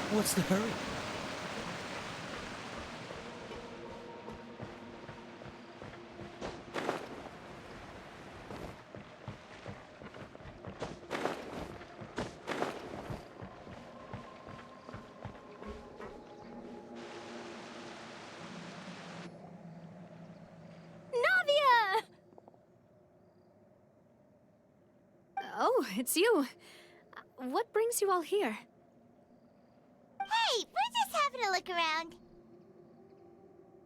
What's the hurry? Oh, it's you. What brings you all here? Hey, we're just having a look around.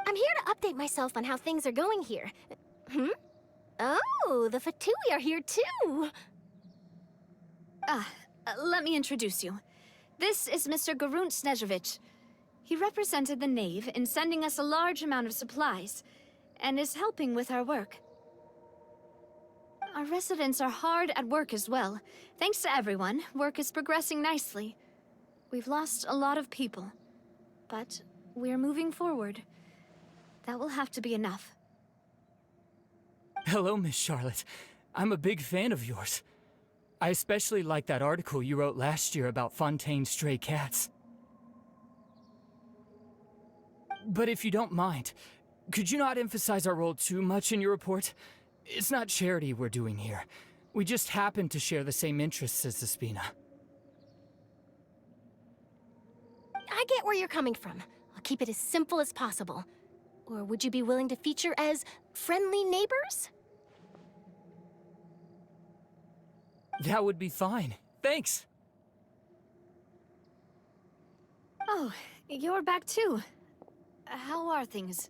I'm here to update myself on how things are going here. Oh, the Fatui are here too! Let me introduce you. This is Mr. Ggenshin.Zadanie. He represented the Knave in sending us a large amount of supplies, and is helping with our work. Our residents are hard at work as well. Thanks to everyone, work is progressing nicely. We've lost a lot of people, but we're moving forward. That will have to be enough. Hello, Miss Charlotte. I'm a big fan of yours. I especially like that article you wrote last year about Fontaine's stray cats. But if you don't mind, could you not emphasize our role too much in your report? It's not charity we're doing here. We just happen to share the same interests as the Spina. I get where you're coming from. I'll keep it as simple as possible. Or would you be willing to feature as friendly neighbors? That would be fine. Thanks! Oh, you're back too. How are things?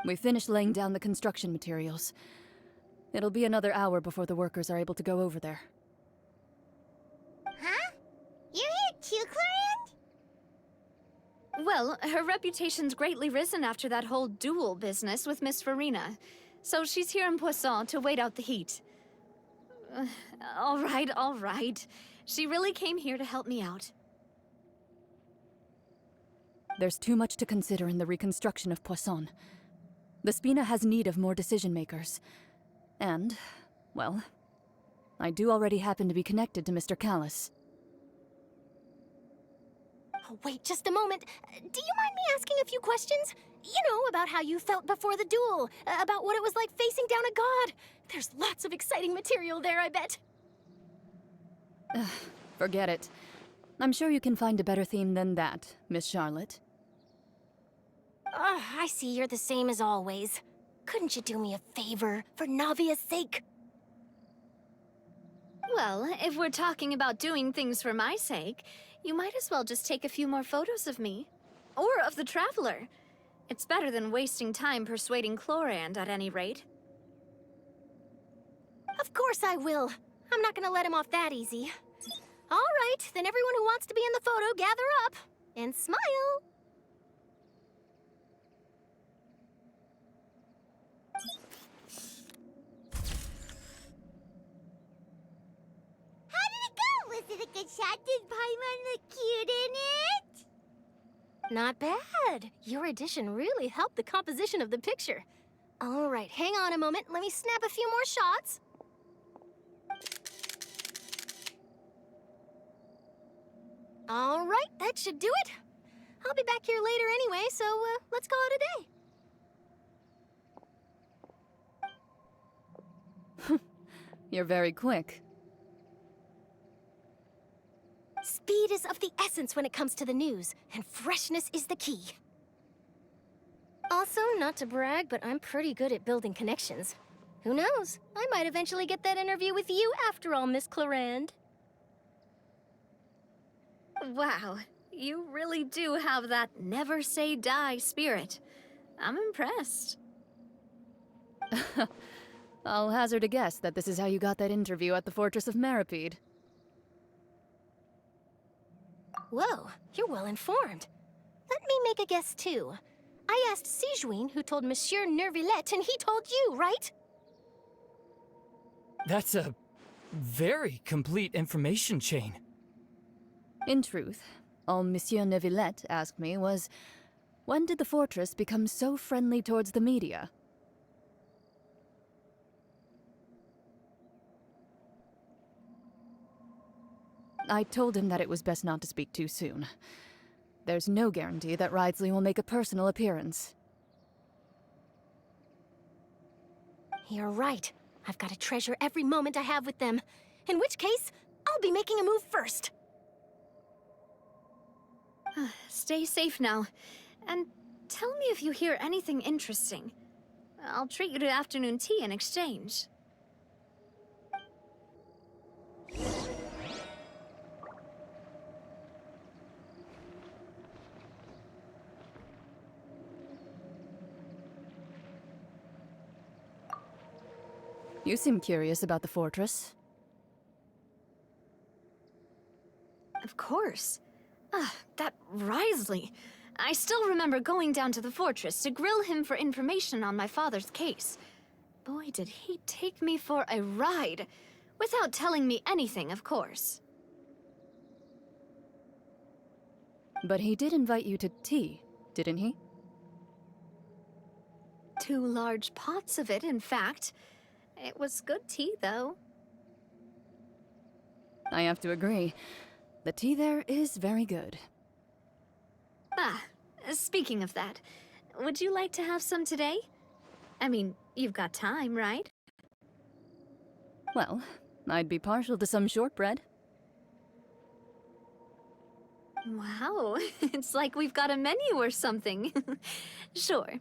We finished laying down the construction materials. It'll be another hour before the workers are able to go over there. Huh? You're here too, Clarand? Well, her reputation's greatly risen after that whole duel business with Miss Farina. So she's here in Poisson to wait out the heat. All right. She really came here to help me out. There's too much to consider in the reconstruction of Poisson. The Spina has need of more decision-makers. And, well, I do already happen to be connected to Mr. Callis. Oh, wait just a moment. Do you mind me asking a few questions? You know, about how you felt before the duel, about what it was like facing down a god. There's lots of exciting material there, I bet. Forget it. I'm sure you can find a better theme than that, Miss Charlotte. I see you're the same as always. Couldn't you do me a favor, for Navia's sake? Well, if we're talking about doing things for my sake, you might as well just take a few more photos of me. Or of the Traveler. It's better than wasting time persuading Clarand, at any rate. Of course I will. I'm not gonna let him off that easy. All right, then everyone who wants to be in the photo, gather up. And smile. How did it go? Was it a good shot? Did Paimon look cute in it? Not bad. Your addition really helped the composition of the picture. All right, hang on a moment. Let me snap a few more shots. All right, that should do it. I'll be back here later anyway, so let's call it a day. You're very quick. Speed is of the essence when it comes to the news, and freshness is the key. Also, not to brag, but I'm pretty good at building connections. Who knows? I might eventually get that interview with you after all, Miss Clarand. Wow, you really do have that never say die spirit. I'm impressed. I'll hazard a guess that this is how you got that interview at the Fortress of Maripede. Whoa, you're well informed. Let me make a guess too. I asked Sijuin who told Monsieur Nervillette, and he told you, right? That's a very complete information chain. In truth, all Monsieur Neuvillette asked me was, when did the fortress become so friendly towards the media? I told him that it was best not to speak too soon. There's no guarantee that Ridesley will make a personal appearance. You're right. I've got to treasure every moment I have with them. In which case, I'll be making a move first. Stay safe now. And tell me if you hear anything interesting. I'll treat you to afternoon tea in exchange. You seem curious about the fortress. Of course. That Risley. I still remember going down to the fortress to grill him for information on my father's case. Boy, did he take me for a ride. Without telling me anything, of course. But he did invite you to tea, didn't he? 2 large pots of it, in fact. It was good tea, though. I have to agree. The tea there is very good. Speaking of that, would you like to have some today? I mean, you've got time, right? Well, I'd be partial to some shortbread. Wow, it's like we've got a menu or something. Sure.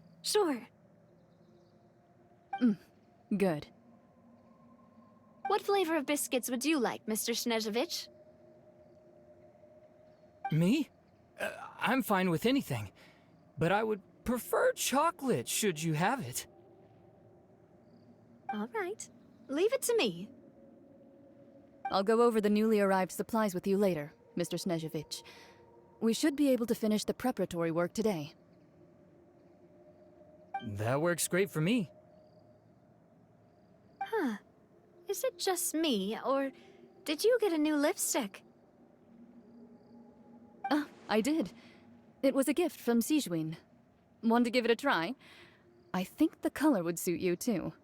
Good. What flavor of biscuits would you like, Mr. Snezhevich? Me? I'm fine with anything. But I would prefer chocolate, should you have it. All right. Leave it to me. I'll go over the newly arrived supplies with you later, Mr. Snezhevich. We should be able to finish the preparatory work today. That works great for me. Huh. Is it just me, or did you get a new lipstick? I did. It was a gift from Sijuin. Want to give it a try? I think the color would suit you, too.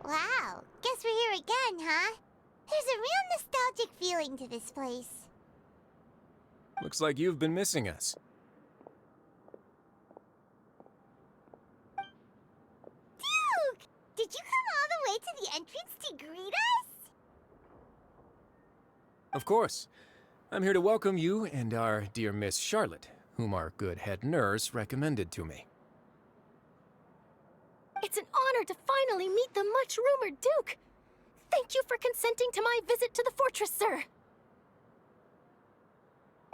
Wow, guess we're here again, huh? There's a real nostalgic feeling to this place. Looks like you've been missing us. Duke! Did you come all the way to the entrance to greet us? Of course. I'm here to welcome you and our dear Miss Charlotte, whom our good head nurse recommended to me. It's an honor to finally meet the much-rumored Duke. Thank you for consenting to my visit to the fortress, sir.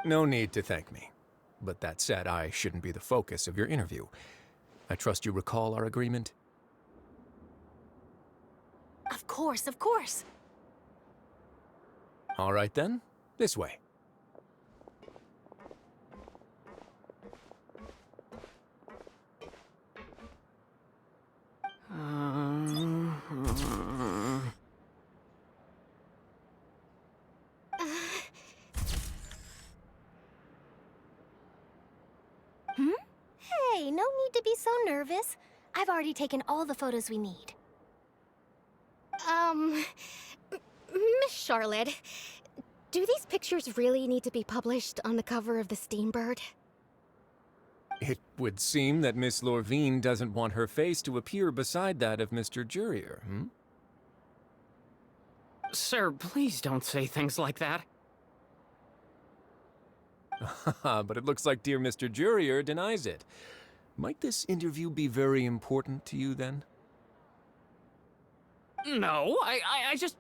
No need to thank me. But that said, I shouldn't be the focus of your interview. I trust you recall our agreement? Of course, of course. All right then, this way. Hey, no need to be so nervous. I've already taken all the photos we need. Miss Charlotte, do these pictures really need to be published on the cover of the Steambird? It would seem that Miss Lorvine doesn't want her face to appear beside that of Mr. Jurier, hmm? Sir, please don't say things like that. But it looks like dear Mr. Jurier denies it. Might this interview be very important to you, then? No, I just...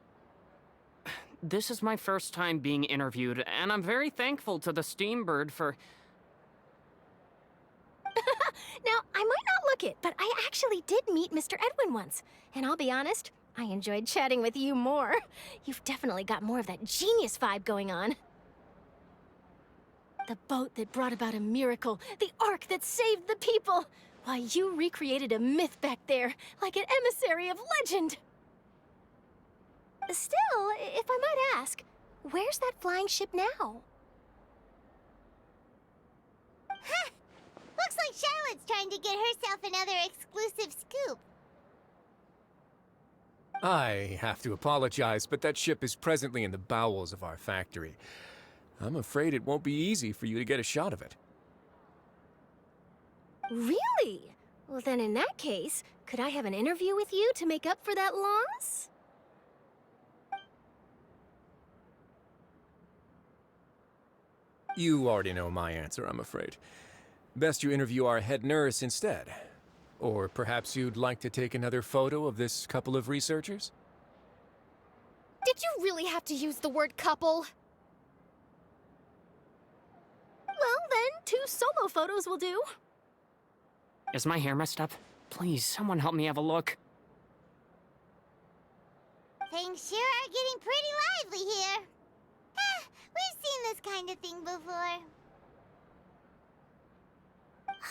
This is my first time being interviewed, and I'm very thankful to the Steambird for... Now, I might not look it, but I actually did meet Mr. Edwin once. And I'll be honest, I enjoyed chatting with you more. You've definitely got more of that genius vibe going on. The boat that brought about a miracle, the ark that saved the people. Why, you recreated a myth back there, like an emissary of legend. Still, if I might ask, where's that flying ship now? Huh! Looks like Charlotte's trying to get herself another exclusive scoop. I have to apologize, but that ship is presently in the bowels of our factory. I'm afraid it won't be easy for you to get a shot of it. Really? Well, then in that case, could I have an interview with you to make up for that loss? You already know my answer, I'm afraid. Best you interview our head nurse instead. Or perhaps you'd like to take another photo of this couple of researchers? Did you really have to use the word couple? Well, then, 2 solo photos will do. Is my hair messed up? Please, someone help me have a look. Things sure are getting pretty lively here. We've seen this kind of thing before.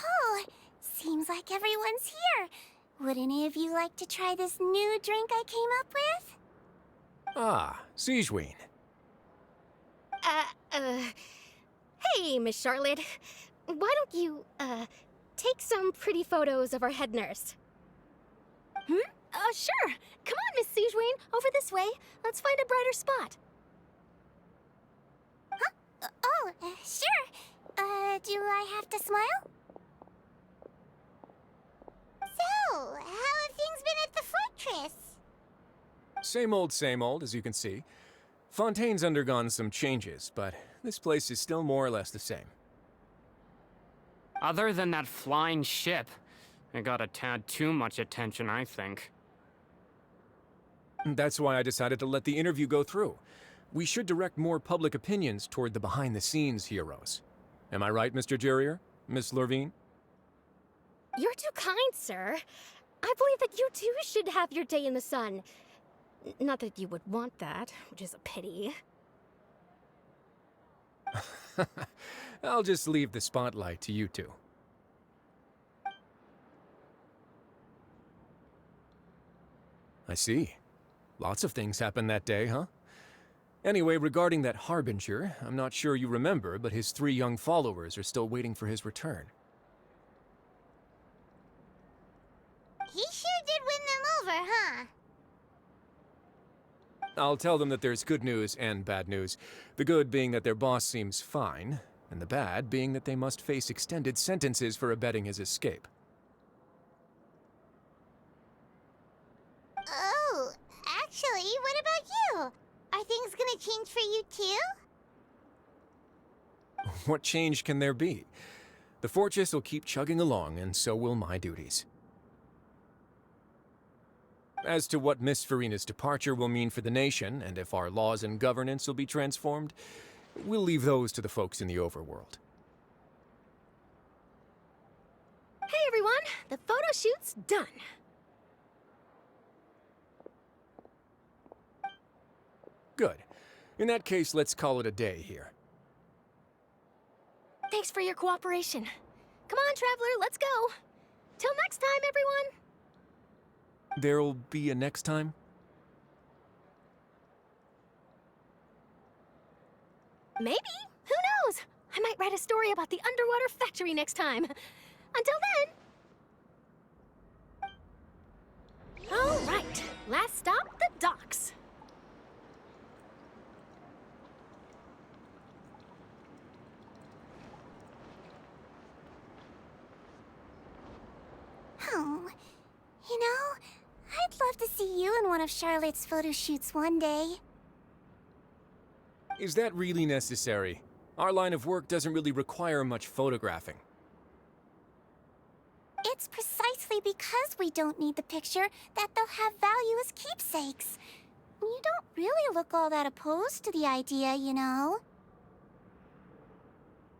Oh, seems like everyone's here. Would any of you like to try this new drink I came up with? Ah, Sigeween. Hey, Miss Charlotte. Why don't you, take some pretty photos of our head nurse? Sure. Come on, Miss Sigeween. Over this way. Let's find a brighter spot. Huh? Sure. Do I have to smile? So, how have things been at the fortress? Same old, as you can see. Fontaine's undergone some changes, but this place is still more or less the same. Other than that flying ship, it got a tad too much attention, I think. That's why I decided to let the interview go through. We should direct more public opinions toward the behind-the-scenes heroes. Am I right, Mr. Jurier? Miss Lorvine? You're too kind, sir. I believe that you too should have your day in the sun. Not that you would want that, which is a pity. I'll just leave the spotlight to you two. I see. Lots of things happened that day, huh? Anyway, regarding that Harbinger, I'm not sure you remember, but his 3 young followers are still waiting for his return. He sure did win them over, huh? I'll tell them that there's good news and bad news. The good being that their boss seems fine, and the bad being that they must face extended sentences for abetting his escape. Oh, actually, what about you? Are things gonna change for you too? What change can there be? The fortress will keep chugging along, and so will my duties. As to what Miss Farina's departure will mean for the nation, and if our laws and governance will be transformed, we'll leave those to the folks in the overworld. Hey everyone, the photo shoot's done. Good. In that case, let's call it a day here. Thanks for your cooperation. Come on, Traveler, let's go. Till next time, everyone. There'll be a next time? Maybe. Who knows? I might write a story about the underwater factory next time. Until then. All right. Last stop, the docks. Oh, you know, I'd love to see you in one of Charlotte's photo shoots one day. Is that really necessary? Our line of work doesn't really require much photographing. It's precisely because we don't need the picture that they'll have value as keepsakes. You don't really look all that opposed to the idea, you know.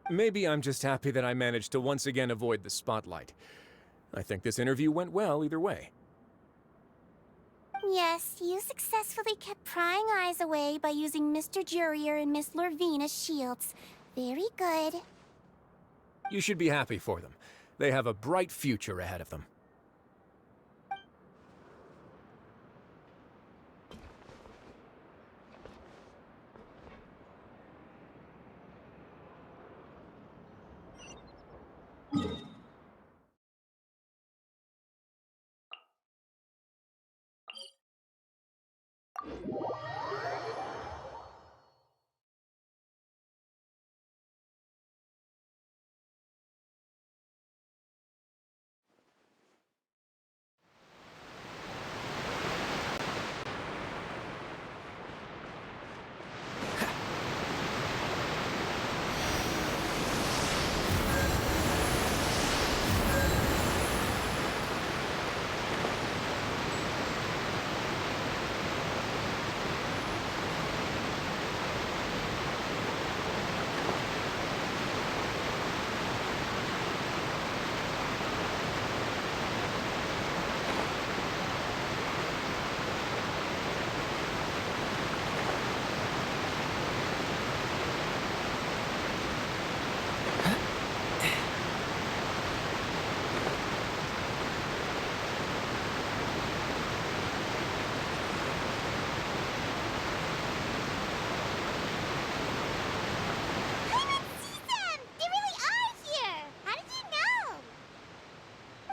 Maybe I'm just happy that I managed to once again avoid the spotlight. I think this interview went well either way. Yes, you successfully kept prying eyes away by using Mr. Jurier and Miss Lorvine as shields. Very good. You should be happy for them. They have a bright future ahead of them.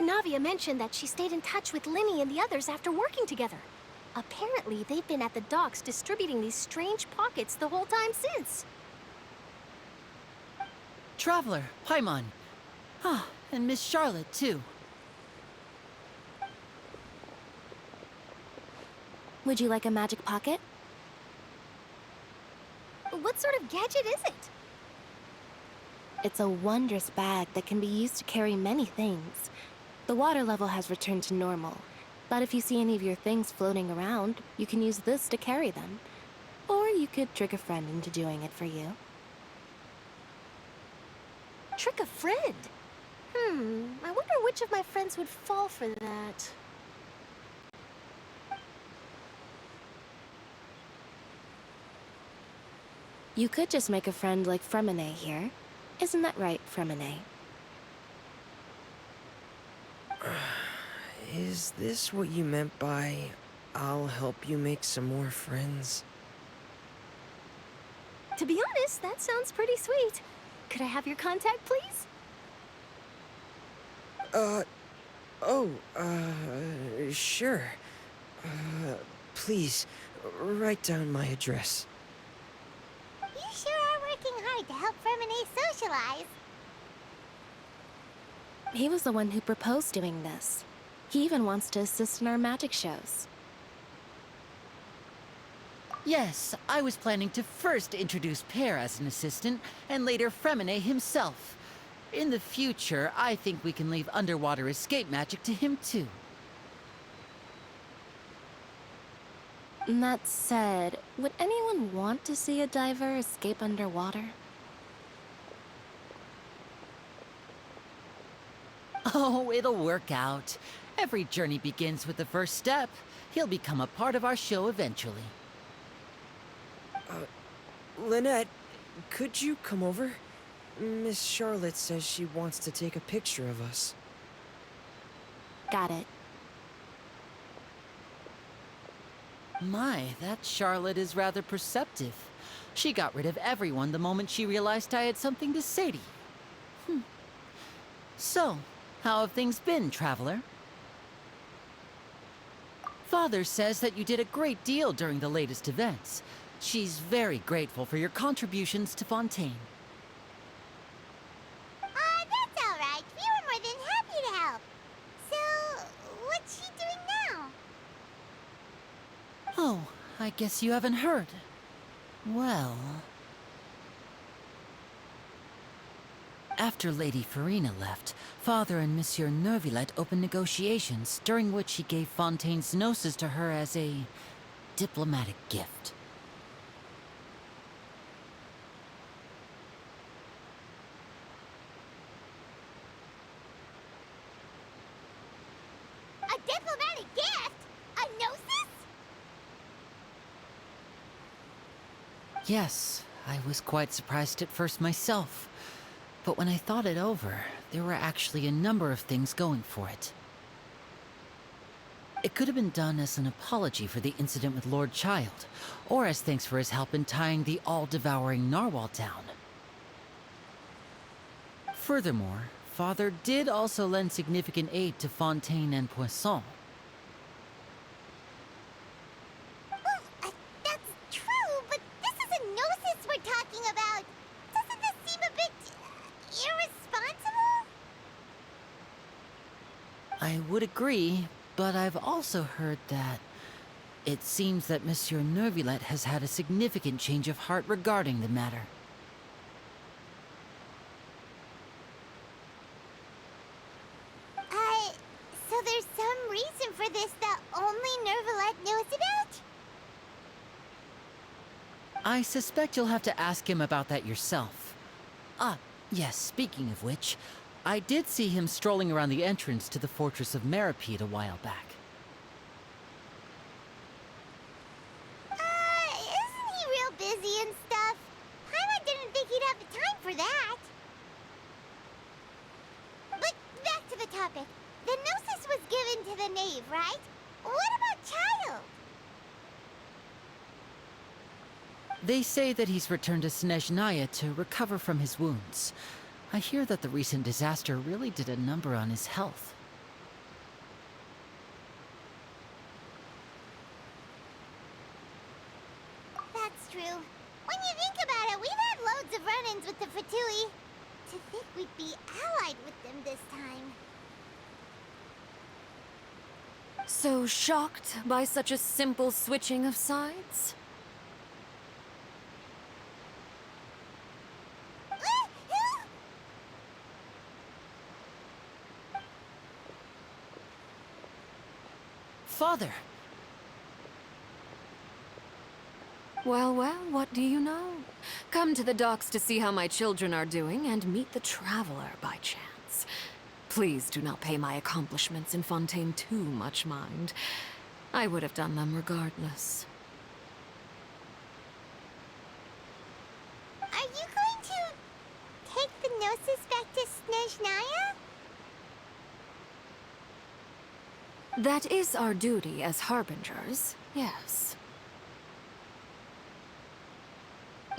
Navia mentioned that she stayed in touch with Linny and the others after working together. Apparently, they've been at the docks distributing these strange pockets the whole time since. Traveler, Paimon. Ah, and Miss Charlotte, too. Would you like a magic pocket? What sort of gadget is it? It's a wondrous bag that can be used to carry many things. The water level has returned to normal, but if you see any of your things floating around, you can use this to carry them. Or you could trick a friend into doing it for you. Trick a friend? I wonder which of my friends would fall for that. You could just make a friend like Fremine here. Isn't that right, Fremine? Is this what you meant by, I'll help you make some more friends? To be honest, that sounds pretty sweet. Could I have your contact, please? Sure. Please, write down my address. You sure are working hard to help Fremine socialize. He was the one who proposed doing this. He even wants to assist in our magic shows. Yes, I was planning to first introduce Pear as an assistant, and later Fremine himself. In the future, I think we can leave underwater escape magic to him too. That said, would anyone want to see a diver escape underwater? Oh, it'll work out. Every journey begins with the first step. He'll become a part of our show eventually. Lynette, could you come over? Miss Charlotte says she wants to take a picture of us. Got it. My, that Charlotte is rather perceptive. She got rid of everyone the moment she realized I had something to say to you. So, how have things been, Traveler? Father says that you did a great deal during the latest events. She's very grateful for your contributions to Fontaine. That's all right. We were more than happy to help. So, what's she doing now? Oh, I guess you haven't heard. Well... After Lady Farina left, Father and Monsieur Neuvillette opened negotiations, during which he gave Fontaine's Gnosis to her as a diplomatic gift. A diplomatic gift? A gnosis? Yes, I was quite surprised at first myself. But when I thought it over, there were actually a number of things going for it. It could have been done as an apology for the incident with Lord Child, or as thanks for his help in tying the all-devouring narwhal down. Furthermore, Father did also lend significant aid to Fontaine and Poisson. Well, that's true, but this is a gnosis we're talking about. Doesn't this seem a bit irresponsible? I would agree, but I've also heard that it seems that Monsieur Neuvillette has had a significant change of heart regarding the matter. So there's some reason for this that only Neuvillette knows about? I suspect you'll have to ask him about that yourself. Ah, yes, speaking of which, I did see him strolling around the entrance to the Fortress of Meripede a while back. Isn't he real busy and stuff? Paimon didn't think he'd have the time for that. But back to the topic. The Gnosis was given to the knave, right? What about Child? They say that he's returned to Snezhnaya to recover from his wounds. I hear that the recent disaster really did a number on his health. That's true. When you think about it, we've had loads of run-ins with the Fatui. To think we'd be allied with them this time. So shocked by such a simple switching of sides? Father! Well, what do you know? Come to the docks to see how my children are doing and meet the Traveler by chance. Please do not pay my accomplishments in Fontaine too much mind. I would have done them regardless. Are you going to take the Gnosis back to Snezhnaya? That is our duty as Harbingers, yes.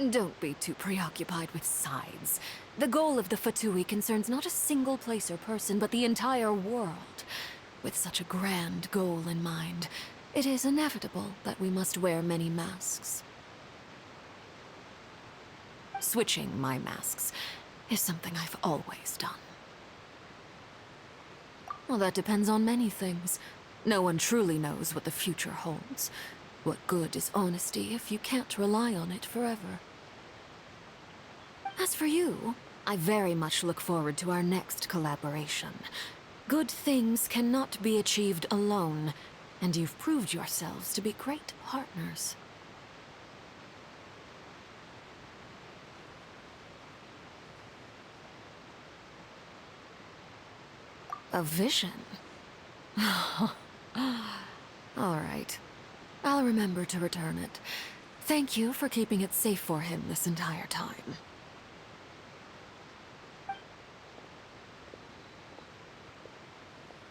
Don't be too preoccupied with sides. The goal of the Fatui concerns not a single place or person, but the entire world. With such a grand goal in mind, it is inevitable that we must wear many masks. Switching my masks is something I've always done. Well, that depends on many things. No one truly knows what the future holds. What good is honesty if you can't rely on it forever? As for you, I very much look forward to our next collaboration. Good things cannot be achieved alone, and you've proved yourselves to be great partners. A vision? All right. I'll remember to return it. Thank you for keeping it safe for him this entire time.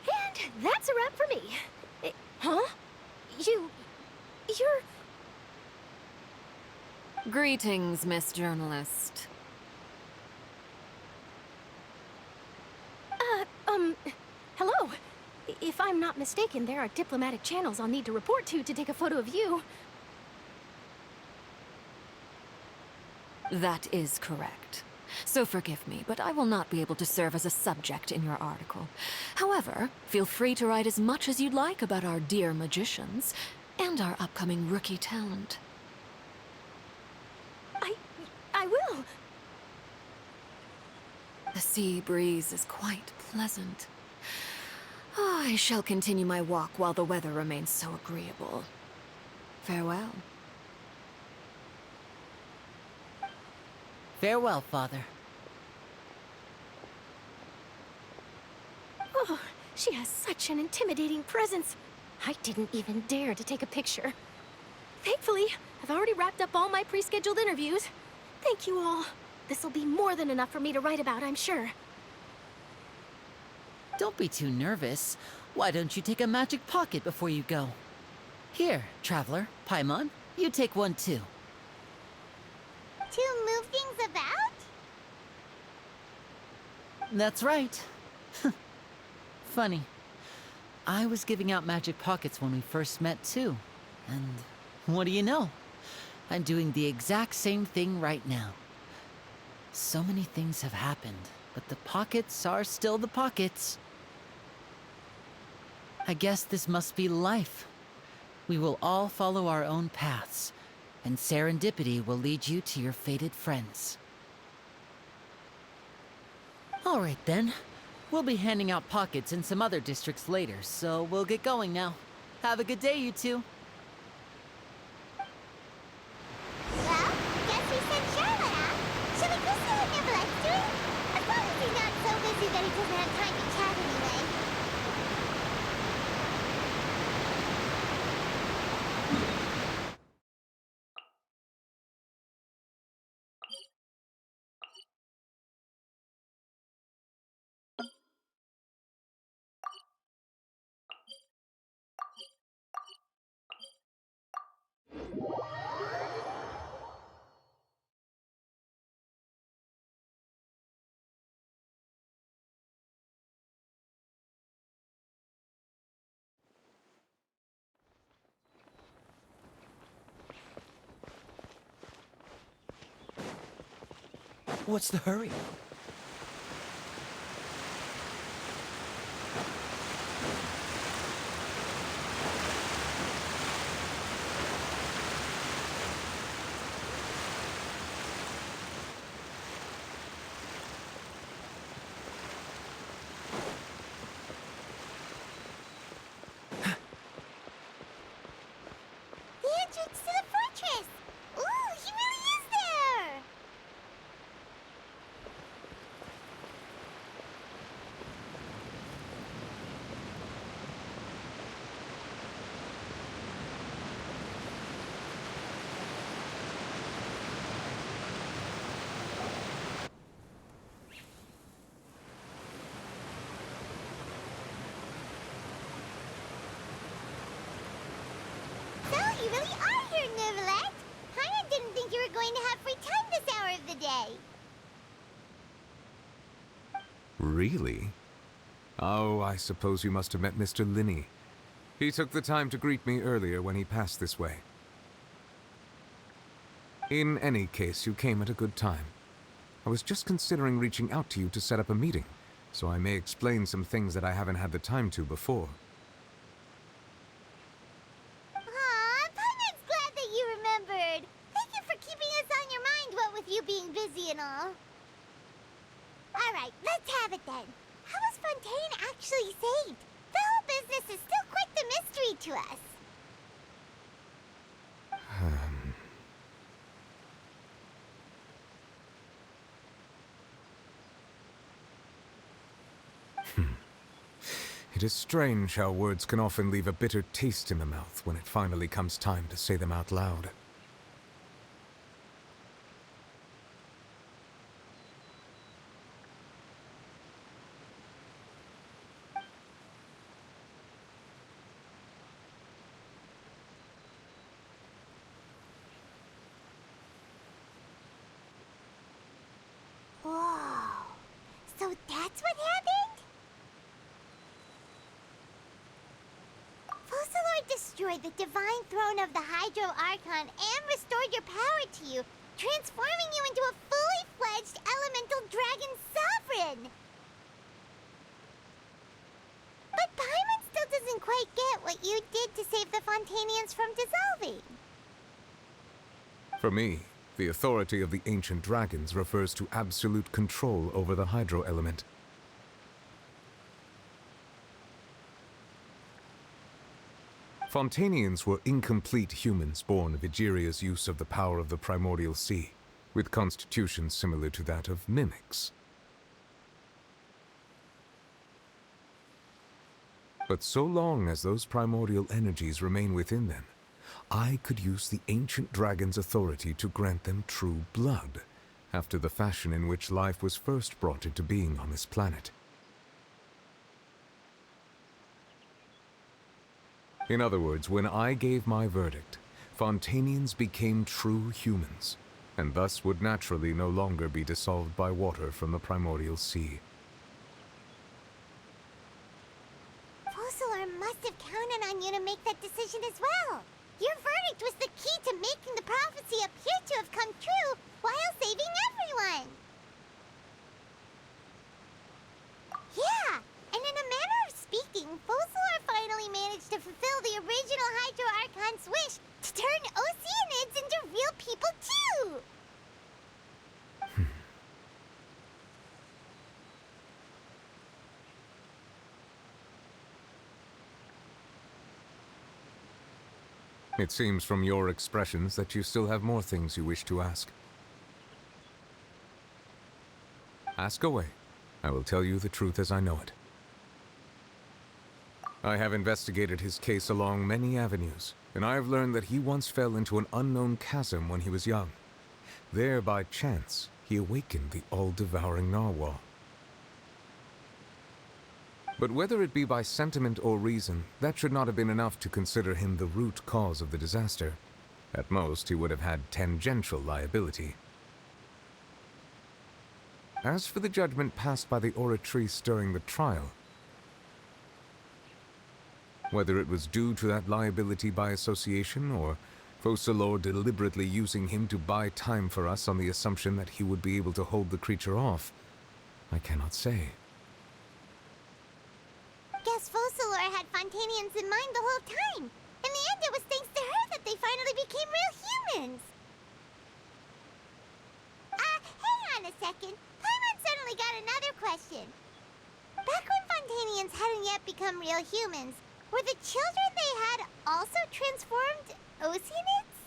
And that's a wrap for me. Huh? You're... Greetings, Miss Journalist. Hello. If I'm not mistaken, there are diplomatic channels I'll need to report to take a photo of you. That is correct. So forgive me, but I will not be able to serve as a subject in your article. However, feel free to write as much as you'd like about our dear magicians and our upcoming rookie talent. I will. The sea breeze is quite pleasant. I shall continue my walk while the weather remains so agreeable. Farewell. Farewell, Father. Oh, she has such an intimidating presence. I didn't even dare to take a picture. Thankfully, I've already wrapped up all my pre-scheduled interviews. Thank you all. This'll be more than enough for me to write about, I'm sure. Don't be too nervous. Why don't you take a magic pocket before you go? Here, Traveler, Paimon, you take one too. To move things about? That's right. Funny. I was giving out magic pockets when we first met too. And what do you know? I'm doing the exact same thing right now. So many things have happened, but the pockets are still the pockets. I guess this must be life. We will all follow our own paths, and serendipity will lead you to your fated friends. All right then. We'll be handing out pockets in some other districts later, so we'll get going now. Have a good day, you two. Well, guess we sent Charlotte out. Should we go see what Nicolette's doing? As long as he's not so busy that he doesn't have time to chat anyway. What's the hurry? The entrance to the fortress! Ooh, he really is there! So, you really are here, Nicolette! Paimon didn't think you were going to have free time this hour of the day. Really? Oh, I suppose you must have met Mr. Linney. He took the time to greet me earlier when he passed this way. In any case, you came at a good time. I was just considering reaching out to you to set up a meeting, so I may explain some things that I haven't had the time to before. Aw, Paimon's glad that you remembered. Thank you for keeping us on your mind, what with you being busy and all. Alright, let's have it then. How was Fontaine actually saved? The whole business is still quite the mystery to us. It is strange how words can often leave a bitter taste in the mouth when it finally comes time to say them out loud. Whoa. So that's what happened? Focalor destroyed the divine throne of the Hydro Archon and restored your power to you, transforming you into a fully fledged elemental dragon sovereign. But Paimon still doesn't quite get what you did to save the Fontanians from dissolving. For me, the authority of the ancient dragons refers to absolute control over the hydro element. Fontanians were incomplete humans born of Egeria's use of the power of the primordial sea, with constitutions similar to that of mimics. But so long as those primordial energies remain within them, I could use the ancient dragon's authority to grant them true blood, after the fashion in which life was first brought into being on this planet. In other words, when I gave my verdict, Fontanians became true humans, and thus would naturally no longer be dissolved by water from the primordial sea. Focalor must have counted on you to make that decision as well. Your verdict was the key to making the prophecy appear to have come true while saving everyone. Yeah, and in a manner of speaking, Focalor finally managed to fulfill the original Hydro Archon's wish to turn Oceanids into real people too. It seems from your expressions that you still have more things you wish to ask. Ask away. I will tell you the truth as I know it. I have investigated his case along many avenues, and I have learned that he once fell into an unknown chasm when he was young. There, by chance, he awakened the all-devouring narwhal. But whether it be by sentiment or reason, that should not have been enough to consider him the root cause of the disaster. At most, he would have had tangential liability. As for the judgment passed by the oratrice during the trial, whether it was due to that liability by association, or Focalor deliberately using him to buy time for us on the assumption that he would be able to hold the creature off, I cannot say. Guess Focalor had Fontanians in mind the whole time. In the end, it was thanks to her that they finally became real humans. Hang on a second. Paimon suddenly got another question. Back when Fontanians hadn't yet become real humans, were the children they had also transformed Oceanids?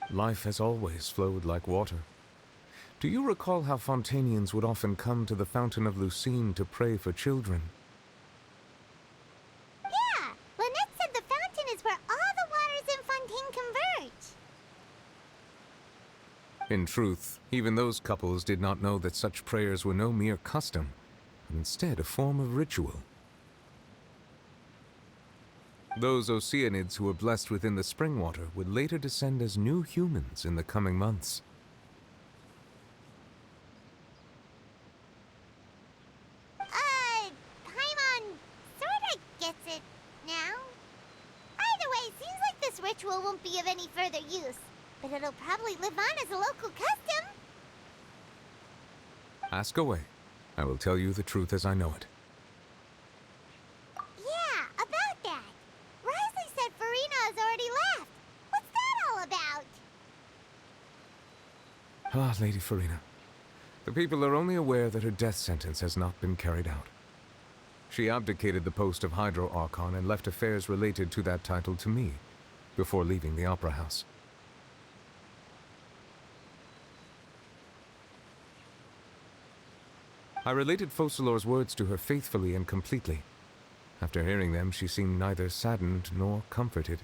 Life has always flowed like water. Do you recall how Fontanians would often come to the Fountain of Lucine to pray for children? Yeah, Lynette said the fountain is where all the waters in Fontaine converge. In truth, even those couples did not know that such prayers were no mere custom, but instead a form of ritual. Those Oceanids who were blessed within the spring water would later descend as new humans in the coming months. Paimon sorta gets it now. Either way, it seems like this ritual won't be of any further use, but it'll probably live on as a local custom. Ask away. I will tell you the truth as I know it. Yeah, about that. Risley said Farina has already left. What's that all about? Ah, Lady Farina. The people are only aware that her death sentence has not been carried out. She abdicated the post of Hydro Archon and left affairs related to that title to me, before leaving the Opera House. I related Focalor's words to her faithfully and completely, After hearing them, she seemed neither saddened nor comforted.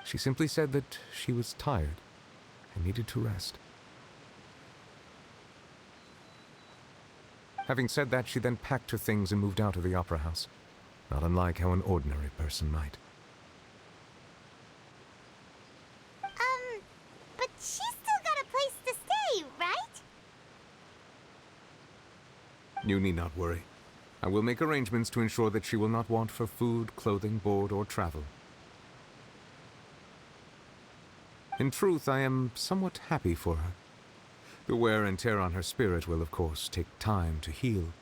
She simply said that she was tired and needed to rest. Having said that, she then packed her things and moved out of the opera house, not unlike how an ordinary person might. But she's still got a place to stay, right? You need not worry. I will make arrangements to ensure that she will not want for food, clothing, board, or travel. In truth, I am somewhat happy for her. The wear and tear on her spirit will, of course, take time to heal.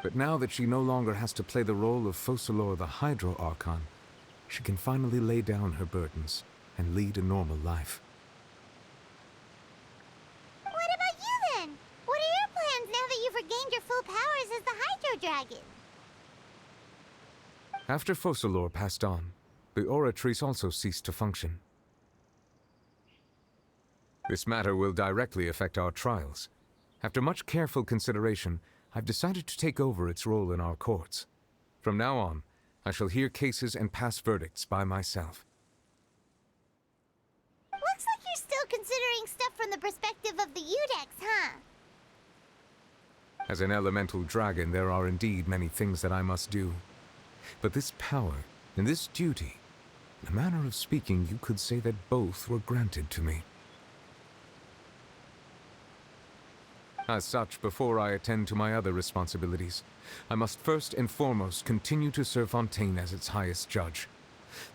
But now that she no longer has to play the role of Focalor the Hydro Archon, she can finally lay down her burdens and lead a normal life. What about you then? What are your plans now that you've regained your full powers as the Hydro Dragon? After Focalor passed on, the Oratrice also ceased to function. This matter will directly affect our trials. After much careful consideration, I've decided to take over its role in our courts. From now on, I shall hear cases and pass verdicts by myself. Looks like you're still considering stuff from the perspective of the Udex, huh? As an elemental dragon, there are indeed many things that I must do. But this power and this duty, in a manner of speaking, you could say that both were granted to me. As such, before I attend to my other responsibilities, I must first and foremost continue to serve Fontaine as its highest judge.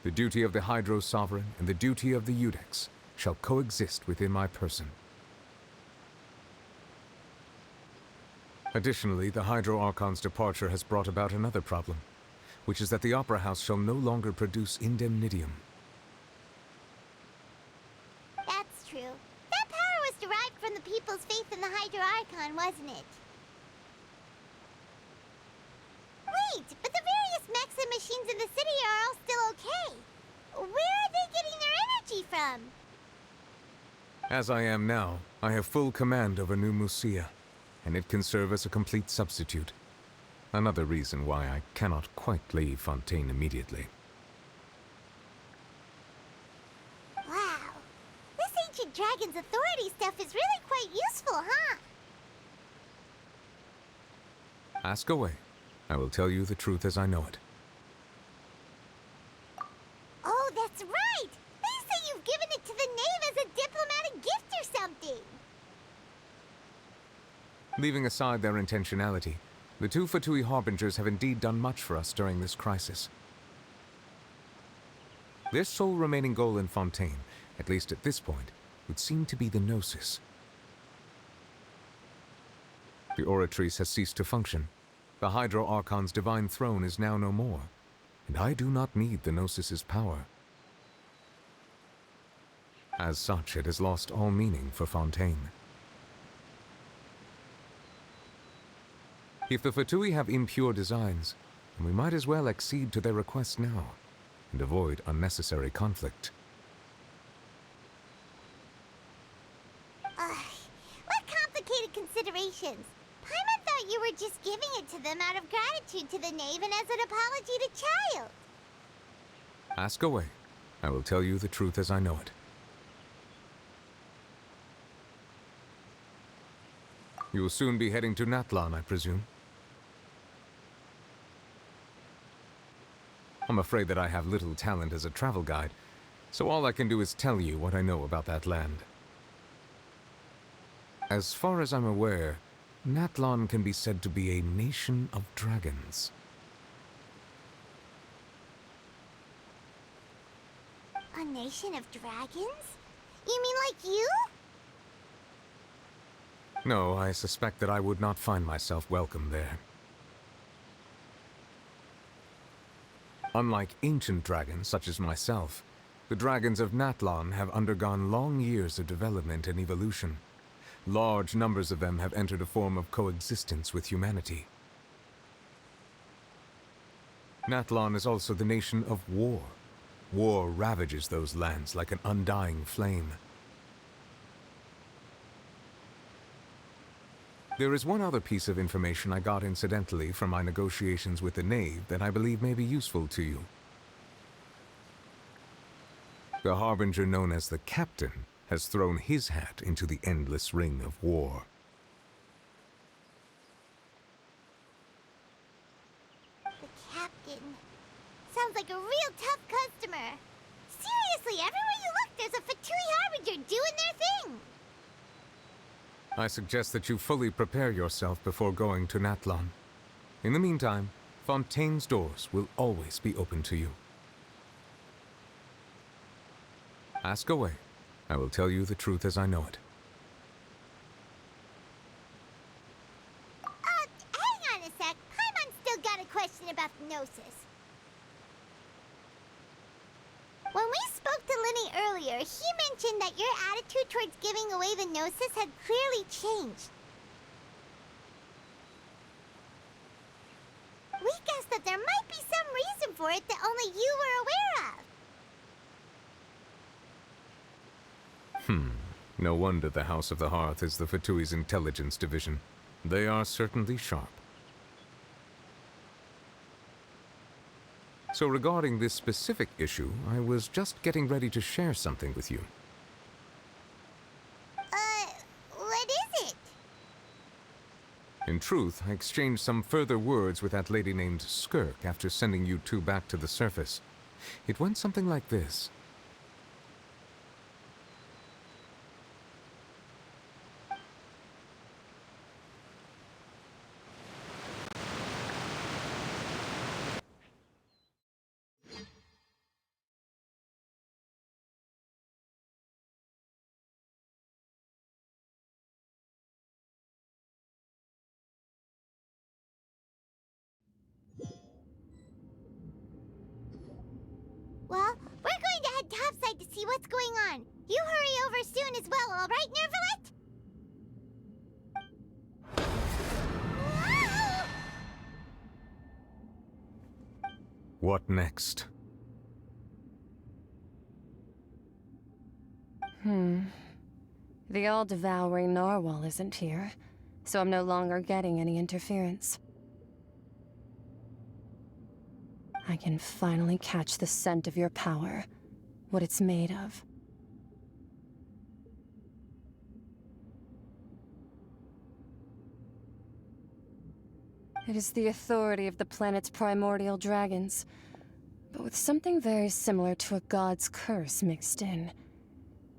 The duty of the Hydro Sovereign and the duty of the Udex shall coexist within my person. Additionally, the Hydro Archon's departure has brought about another problem, which is that the Opera House shall no longer produce indemnitium. That's true. That power was derived from the people's faith in the Hydro Archon, wasn't it? Wait, but the various mechs and machines in the city are all still okay. Where are they getting their energy from? As I am now, I have full command over New Musia, and it can serve as a complete substitute. Another reason why I cannot quite leave Fontaine immediately. Wow. This ancient dragon's authority stuff is really quite useful, huh? Ask away. I will tell you the truth as I know it. Oh, that's right! They say you've given it to the knave as a diplomatic gift or something! Leaving aside their intentionality, the two Fatui Harbingers have indeed done much for us during this crisis. Their sole remaining goal in Fontaine, at least at this point, would seem to be the Gnosis. The Oratrice has ceased to function. The Hydro Archon's divine throne is now no more, and I do not need the Gnosis's power. As such, it has lost all meaning for Fontaine. If the Fatui have impure designs, then we might as well accede to their request now, and avoid unnecessary conflict. What complicated considerations! Paimon thought you were just giving it to them out of gratitude to the knave and as an apology to Child. Ask away. I will tell you the truth as I know it. You will soon be heading to Natlan, I presume? I'm afraid that I have little talent as a travel guide, so all I can do is tell you what I know about that land. As far as I'm aware, Natlan can be said to be a nation of dragons. A nation of dragons? You mean like you? No, I suspect that I would not find myself welcome there. Unlike ancient dragons such as myself, the dragons of Natlan have undergone long years of development and evolution. Large numbers of them have entered a form of coexistence with humanity. Natlan is also the nation of war. War ravages those lands like an undying flame. There is one other piece of information I got incidentally from my negotiations with the Knave that I believe may be useful to you. The Harbinger known as the Captain has thrown his hat into the endless ring of war. The Captain. Sounds like a real tough customer. Seriously, everywhere you look, there's a Fatui Harbinger doing their thing. I suggest that you fully prepare yourself before going to Natlan. In the meantime, Fontaine's doors will always be open to you. Ask away. I will tell you the truth as I know it. Hang on a sec. Paimon's still got a question about the Gnosis. When we spoke to Linny earlier, he mentioned that your attitude towards giving away the Gnosis had clearly changed. We guessed that there might be some reason for it that only you were aware of. No wonder the House of the Hearth is the Fatui's intelligence division. They are certainly sharp. So regarding this specific issue, I was just getting ready to share something with you. What is it? In truth, I exchanged some further words with that lady named Skirk after sending you two back to the surface. It went something like this. Well, we're going to head topside to see what's going on. You hurry over soon as well, all right, Nervalet? What next? The all-devouring narwhal isn't here, so I'm no longer getting any interference. I can finally catch the scent of your power, what it's made of. It is the authority of the planet's primordial dragons, but with something very similar to a god's curse mixed in.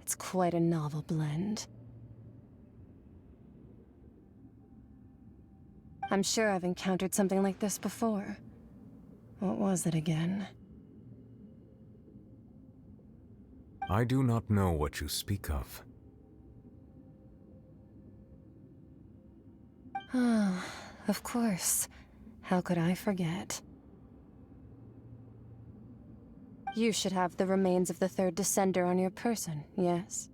It's quite a novel blend. I'm sure I've encountered something like this before. What was it again? I do not know what you speak of. Ah, of course. How could I forget? You should have the remains of the third descender on your person, yes?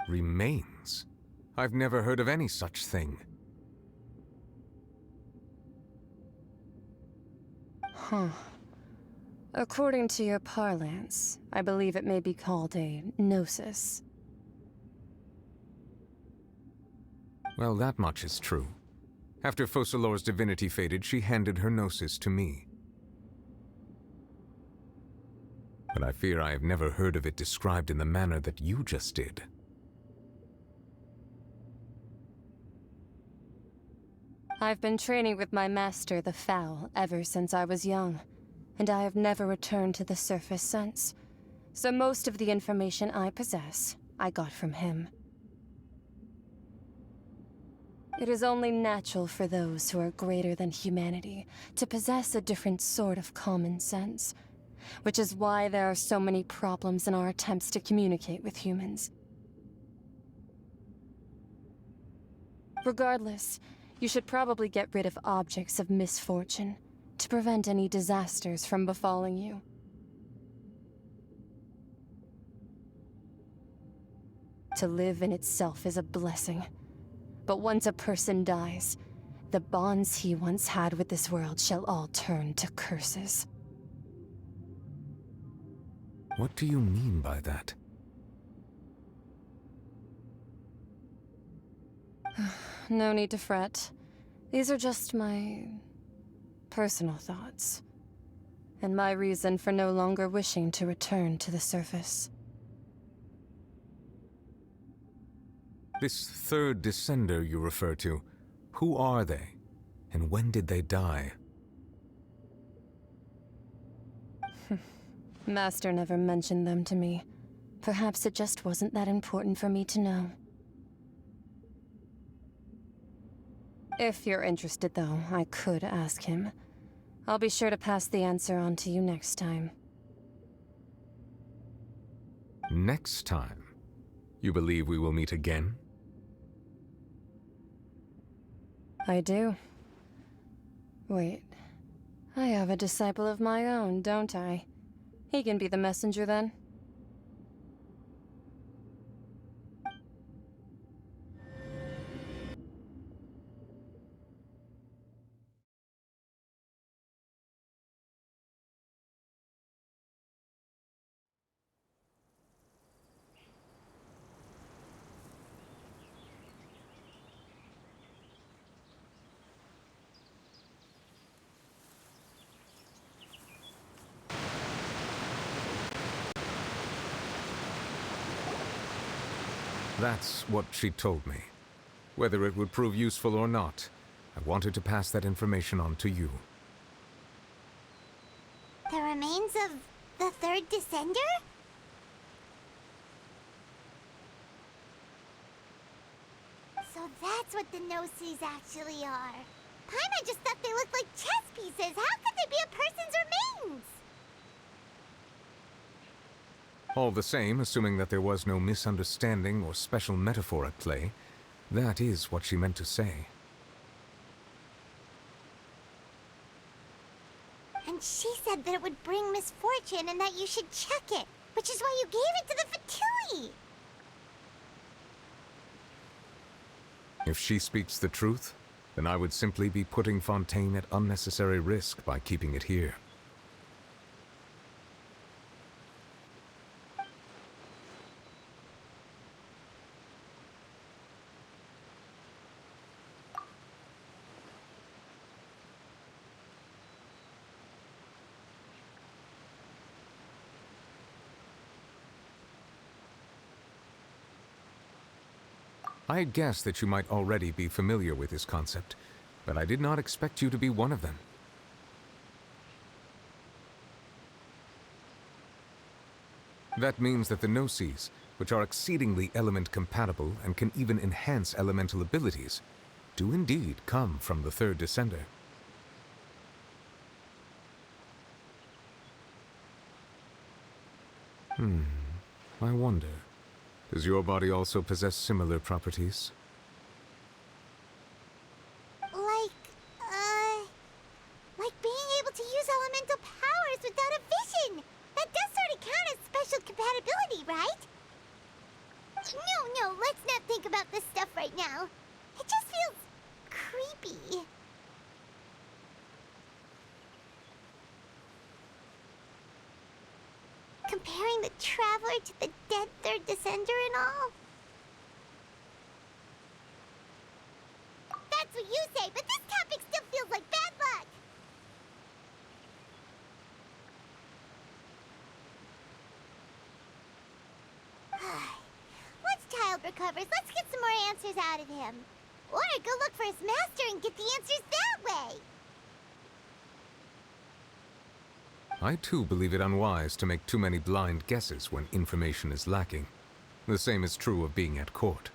Remains? I've never heard of any such thing. According to your parlance, I believe it may be called a gnosis. Well, that much is true. After Focalor's divinity faded, she handed her gnosis to me. But I fear I have never heard of it described in the manner that you just did. I've been training with my master, the Fowl, ever since I was young, and I have never returned to the surface since. So most of the information I possess, I got from him. It is only natural for those who are greater than humanity to possess a different sort of common sense, which is why there are so many problems in our attempts to communicate with humans. Regardless, you should probably get rid of objects of misfortune to prevent any disasters from befalling you. To live in itself is a blessing. But once a person dies, the bonds he once had with this world shall all turn to curses. What do you mean by that? No need to fret. These are just my personal thoughts, and my reason for no longer wishing to return to the surface. This third descender you refer to, who are they? And when did they die? Master never mentioned them to me. Perhaps it just wasn't that important for me to know. If you're interested, though, I could ask him. I'll be sure to pass the answer on to you next time. Next time? You believe we will meet again? I do. Wait. I have a disciple of my own, don't I? He can be the messenger then. That's what she told me. Whether it would prove useful or not, I wanted to pass that information on to you. The remains of the third descender? So that's what the no-sees actually are. Paimon just thought they looked like chess pieces. How could they be a person's remains? All the same, assuming that there was no misunderstanding or special metaphor at play, that is what she meant to say. And she said that it would bring misfortune and that you should check it, which is why you gave it to the Fatui. If she speaks the truth, then I would simply be putting Fontaine at unnecessary risk by keeping it here. I guessed that you might already be familiar with this concept, but I did not expect you to be one of them. That means that the no-sees, which are exceedingly element-compatible and can even enhance elemental abilities, do indeed come from the third descender. I wonder. Does your body also possess similar properties? Like being able to use elemental powers without a vision. That does sort of count as special compatibility, right? No, let's not think about this stuff right now. It just feels creepy. Comparing the Traveler to the dead third descender and all? That's what you say, but this topic still feels like bad luck! Once Child recovers, let's get some more answers out of him. Or go look for his master and get the answers that way! I too believe it unwise to make too many blind guesses when information is lacking. The same is true of being at court.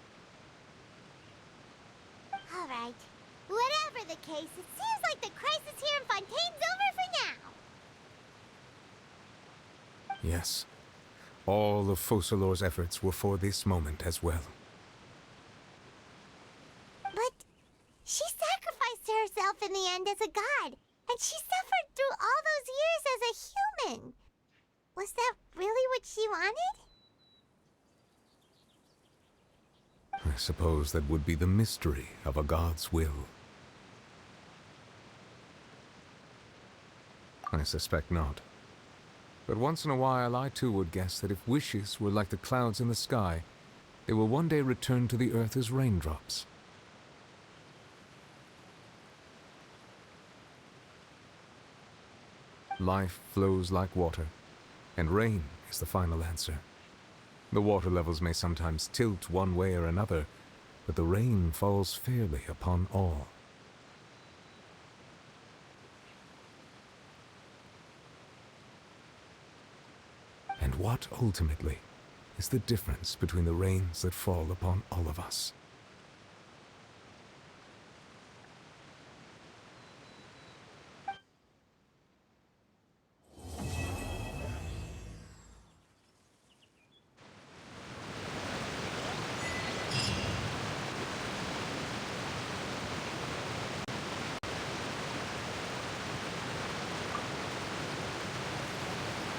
Alright. Whatever the case, it seems like the crisis here in Fontaine's over for now. Yes. All of Focalor's efforts were for this moment as well. But she sacrificed herself in the end as a god, and she suffered through all those years as a human. Was that really what she wanted? I suppose that would be the mystery of a god's will. I suspect not. But once in a while, I too would guess that if wishes were like the clouds in the sky, they will one day return to the earth as raindrops. Life flows like water, and rain is the final answer. The water levels may sometimes tilt one way or another, but the rain falls fairly upon all. And what, ultimately, is the difference between the rains that fall upon all of us?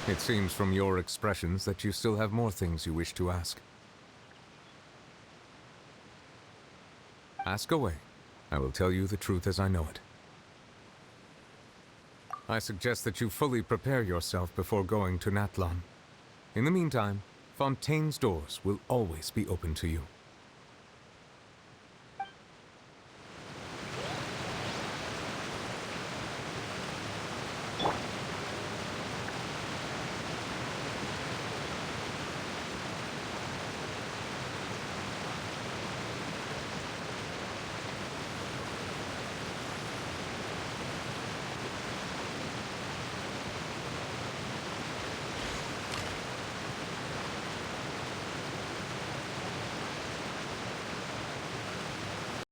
It seems from your expressions that you still have more things you wish to ask. Ask away. I will tell you the truth as I know it. I suggest that you fully prepare yourself before going to Natlan. In the meantime, Fontaine's doors will always be open to you.